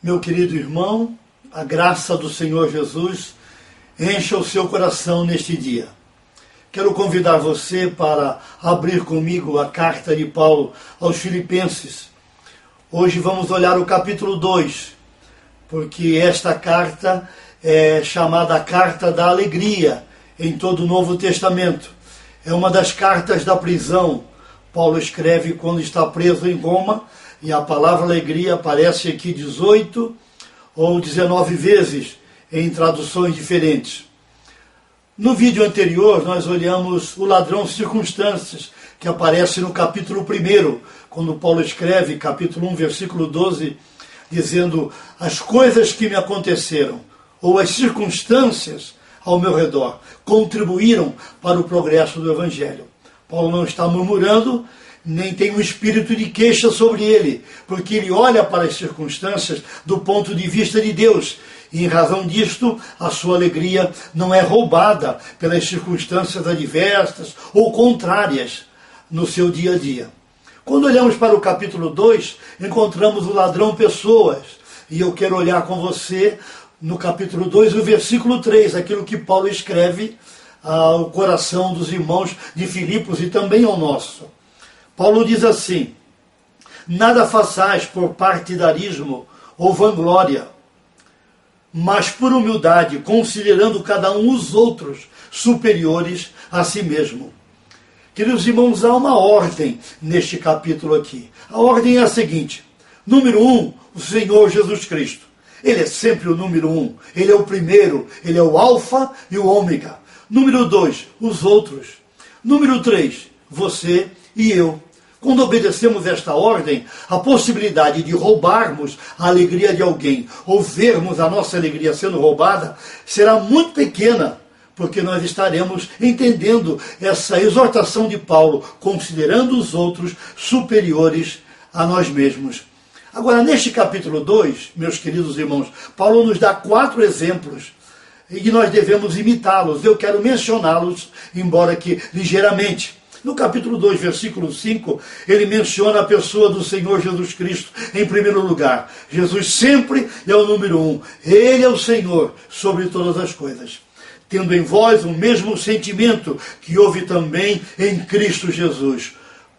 Meu querido irmão, a graça do Senhor Jesus encha o seu coração neste dia. Quero convidar você para abrir comigo a carta de Paulo aos Filipenses. Hoje vamos olhar o capítulo 2, porque esta carta é chamada a Carta da Alegria em todo o Novo Testamento. É uma das cartas da prisão. Paulo escreve quando está preso em Roma, e a palavra alegria aparece aqui 18 ou 19 vezes em traduções diferentes. No vídeo anterior, nós olhamos o ladrão circunstâncias, que aparece no capítulo 1, quando Paulo escreve, capítulo 1, versículo 12, dizendo: as coisas que me aconteceram, ou as circunstâncias ao meu redor, contribuíram para o progresso do Evangelho. Paulo não está murmurando, nem tem um espírito de queixa sobre ele, porque ele olha para as circunstâncias do ponto de vista de Deus. E em razão disto, a sua alegria não é roubada pelas circunstâncias adversas ou contrárias no seu dia a dia. Quando olhamos para o capítulo 2, encontramos o ladrão pessoas. E eu quero olhar com você no capítulo 2, o versículo 3, aquilo que Paulo escreve ao coração dos irmãos de Filipos e também ao nosso. Paulo diz assim: nada façais por partidarismo ou vanglória, mas por humildade, considerando cada um os outros superiores a si mesmo. Queridos irmãos, há uma ordem neste capítulo aqui. A ordem é a seguinte: número 1, o Senhor Jesus Cristo. Ele é sempre o número 1. Ele é o primeiro, ele é o alfa e o ômega. Número 2, os outros. Número 3, você e eu. Quando obedecemos esta ordem, a possibilidade de roubarmos a alegria de alguém ou vermos a nossa alegria sendo roubada será muito pequena, porque nós estaremos entendendo essa exortação de Paulo, considerando os outros superiores a nós mesmos. Agora, neste capítulo 2, meus queridos irmãos, Paulo nos dá 4 exemplos e nós devemos imitá-los. Eu quero mencioná-los, embora que ligeiramente. No capítulo 2, versículo 5, ele menciona a pessoa do Senhor Jesus Cristo em primeiro lugar. Jesus sempre é o número 1. Ele é o Senhor sobre todas as coisas. Tendo em vós o mesmo sentimento que houve também em Cristo Jesus.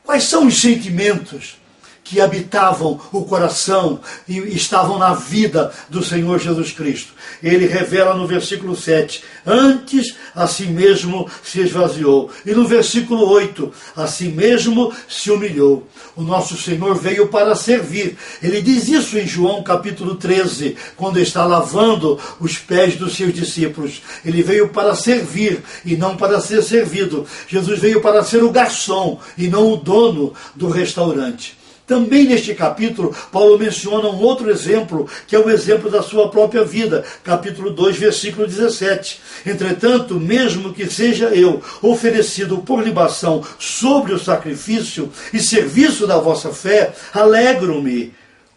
Quais são os sentimentos que habitavam o coração e estavam na vida do Senhor Jesus Cristo? Ele revela no versículo 7, antes a si mesmo se esvaziou. E no versículo 8, a si mesmo se humilhou. O nosso Senhor veio para servir. Ele diz isso em João capítulo 13, quando está lavando os pés dos seus discípulos. Ele veio para servir e não para ser servido. Jesus veio para ser o garçom e não o dono do restaurante. Também neste capítulo, Paulo menciona um outro exemplo, que é o exemplo da sua própria vida. Capítulo 2, versículo 17. Entretanto, mesmo que seja eu oferecido por libação sobre o sacrifício e serviço da vossa fé, alegro-me.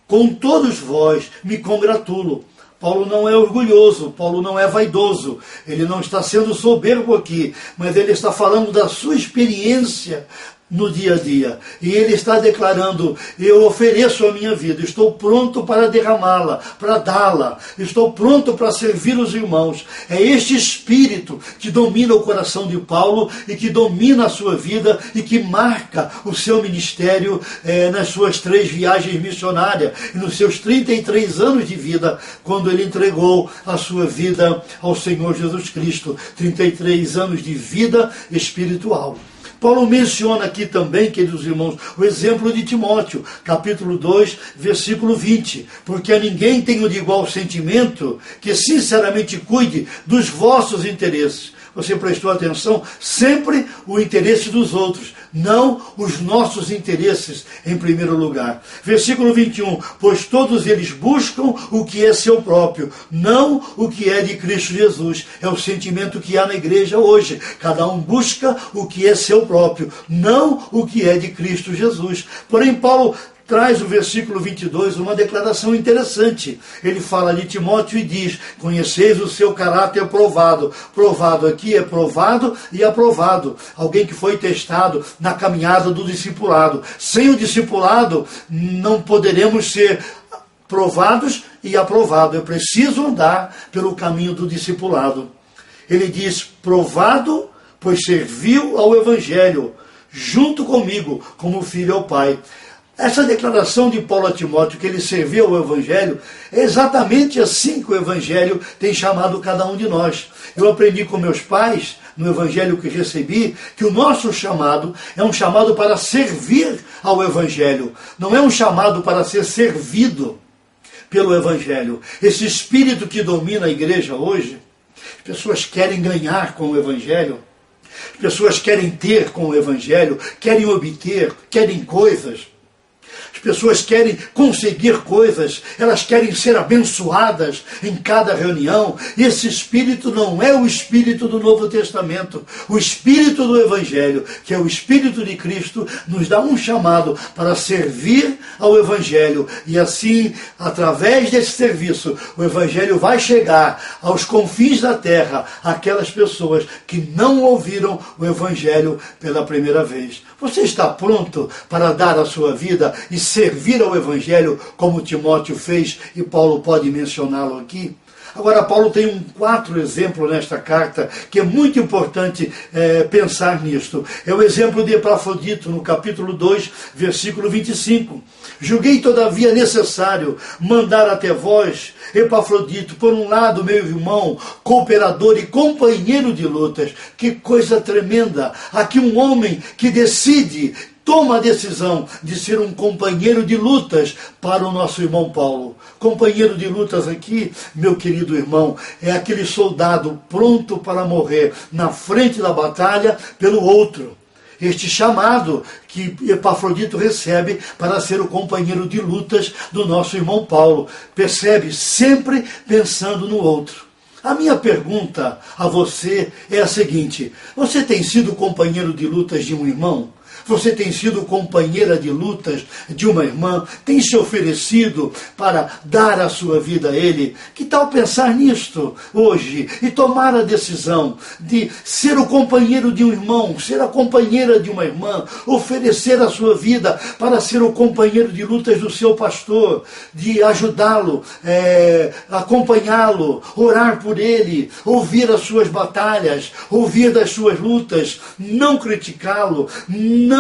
Com todos vós me congratulo. Paulo não é orgulhoso, Paulo não é vaidoso, ele não está sendo soberbo aqui, mas ele está falando da sua experiência no dia a dia. E ele está declarando: eu ofereço a minha vida, estou pronto para derramá-la, para dá-la, estou pronto para servir os irmãos. É este espírito que domina o coração de Paulo e que domina a sua vida e que marca o seu ministério nas suas 3 viagens missionárias e nos seus 33 anos de vida, quando ele entregou a sua vida ao Senhor Jesus Cristo. 33 anos de vida espiritual. Paulo menciona aqui também, queridos irmãos, o exemplo de Timóteo, capítulo 2, versículo 20. Porque a ninguém tenho de igual sentimento que sinceramente cuide dos vossos interesses. Você prestou atenção? Sempre o interesse dos outros, não os nossos interesses em primeiro lugar. Versículo 21. Pois todos eles buscam o que é seu próprio, não o que é de Cristo Jesus. É o sentimento que há na igreja hoje. Cada um busca o que é seu próprio, não o que é de Cristo Jesus. Porém, Paulo traz o versículo 22 uma declaração interessante. Ele fala de Timóteo e diz: conheceis o seu caráter provado. Provado aqui é provado e aprovado. Alguém que foi testado na caminhada do discipulado. Sem o discipulado não poderemos ser provados e aprovado. Eu preciso andar pelo caminho do discipulado. Ele diz, provado, pois serviu ao Evangelho, junto comigo, como filho ao Pai. Essa declaração de Paulo a Timóteo, que ele serviu ao Evangelho, é exatamente assim que o Evangelho tem chamado cada um de nós. Eu aprendi com meus pais, no Evangelho que recebi, que o nosso chamado é um chamado para servir ao Evangelho, não é um chamado para ser servido pelo Evangelho. Esse espírito que domina a igreja hoje, as pessoas querem ganhar com o Evangelho, as pessoas querem ter com o Evangelho, querem obter, querem coisas. As pessoas querem conseguir coisas, elas querem ser abençoadas em cada reunião. E esse espírito não é o espírito do Novo Testamento. O espírito do Evangelho, que é o espírito de Cristo, nos dá um chamado para servir ao Evangelho. E assim, através desse serviço, o Evangelho vai chegar aos confins da terra, aquelas pessoas que não ouviram o Evangelho pela primeira vez. Você está pronto para dar a sua vida e servir ao Evangelho como Timóteo fez, e Paulo pode mencioná-lo aqui? Agora, Paulo tem um 4 exemplo nesta carta, que é muito importante pensar nisto. É o exemplo de Epafrodito, no capítulo 2, versículo 25. Julguei, todavia, necessário mandar até vós, Epafrodito, por um lado, meu irmão, cooperador e companheiro de lutas. Que coisa tremenda! Aqui um homem que decide, toma a decisão de ser um companheiro de lutas para o nosso irmão Paulo. Companheiro de lutas aqui, meu querido irmão, é aquele soldado pronto para morrer na frente da batalha pelo outro. Este chamado que Epafrodito recebe para ser o companheiro de lutas do nosso irmão Paulo. Percebe? Sempre pensando no outro. A minha pergunta a você é a seguinte: você tem sido companheiro de lutas de um irmão? Você tem sido companheira de lutas de uma irmã? Tem se oferecido para dar a sua vida a ele? Que tal pensar nisto hoje e tomar a decisão de ser o companheiro de um irmão, ser a companheira de uma irmã, oferecer a sua vida para ser o companheiro de lutas do seu pastor, de ajudá-lo, acompanhá-lo, orar por ele, ouvir as suas batalhas, ouvir das suas lutas, não criticá-lo, não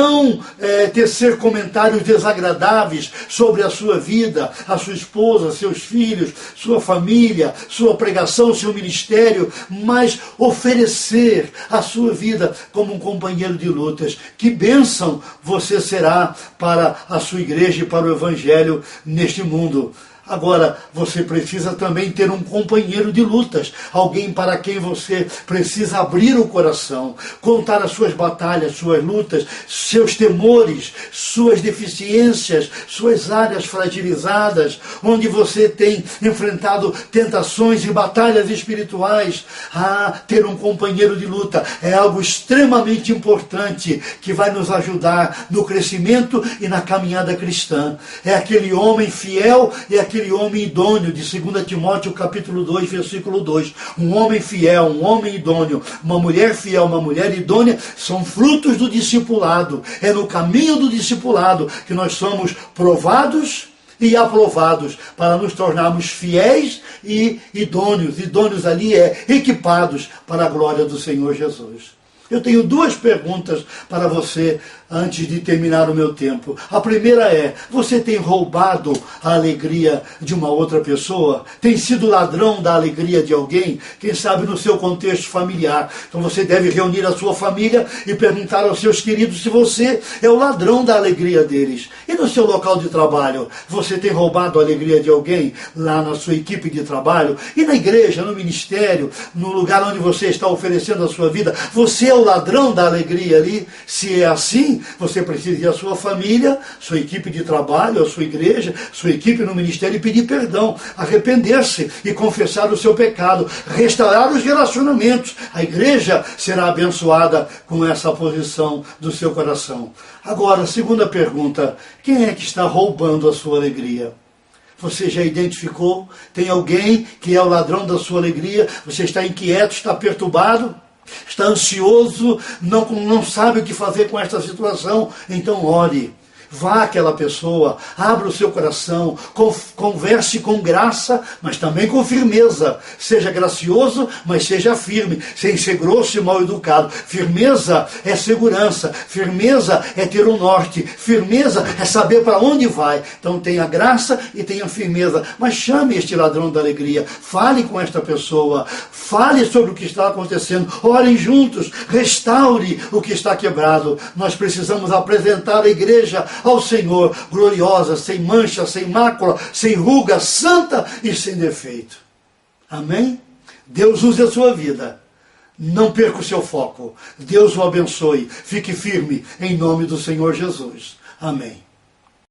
tecer comentários desagradáveis sobre a sua vida, a sua esposa, seus filhos, sua família, sua pregação, seu ministério, mas oferecer a sua vida como um companheiro de lutas. Que bênção você será para a sua igreja e para o Evangelho neste mundo. Agora, você precisa também ter um companheiro de lutas, alguém para quem você precisa abrir o coração, contar as suas batalhas, suas lutas, seus temores, suas deficiências, suas áreas fragilizadas, onde você tem enfrentado tentações e batalhas espirituais. Ter um companheiro de luta é algo extremamente importante que vai nos ajudar no crescimento e na caminhada cristã. É aquele homem fiel e aquele homem idôneo de 2 Timóteo capítulo 2, versículo 2. Um homem fiel, um homem idôneo, uma mulher fiel, uma mulher idônea, são frutos do discipulado. É no caminho do discipulado que nós somos provados e aprovados para nos tornarmos fiéis e idôneos. Idôneos ali equipados para a glória do Senhor Jesus. Eu tenho 2 perguntas para você antes de terminar o meu tempo. A primeira é: você tem roubado a alegria de uma outra pessoa? Tem sido ladrão da alegria de alguém? Quem sabe no seu contexto familiar. Então você deve reunir a sua família e perguntar aos seus queridos se você é o ladrão da alegria deles. E no seu local de trabalho, você tem roubado a alegria de alguém lá na sua equipe de trabalho? E na igreja, no ministério, no lugar onde você está oferecendo a sua vida, você é o ladrão da alegria ali? Se é assim, você precisa ir à sua família, sua equipe de trabalho, a sua igreja, sua equipe no ministério e pedir perdão, arrepender-se e confessar o seu pecado, restaurar os relacionamentos. A igreja será abençoada com essa posição do seu coração. Agora, segunda pergunta: quem é que está roubando a sua alegria? Você já identificou? Tem alguém que é o ladrão da sua alegria? Você está inquieto, está perturbado? Está ansioso, não sabe o que fazer com esta situação? Então ore. Vá àquela pessoa, abra o seu coração, converse com graça, mas também com firmeza. Seja gracioso, mas seja firme, sem ser grosso e mal educado. Firmeza é segurança, firmeza é ter um norte, firmeza é saber para onde vai. Então tenha graça e tenha firmeza, mas chame este ladrão da alegria, fale com esta pessoa, fale sobre o que está acontecendo, orem juntos, restaure o que está quebrado. Nós precisamos apresentar a igreja ao Senhor, gloriosa, sem mancha, sem mácula, sem ruga, santa e sem defeito. Amém? Deus use a sua vida. Não perca o seu foco. Deus o abençoe. Fique firme em nome do Senhor Jesus. Amém.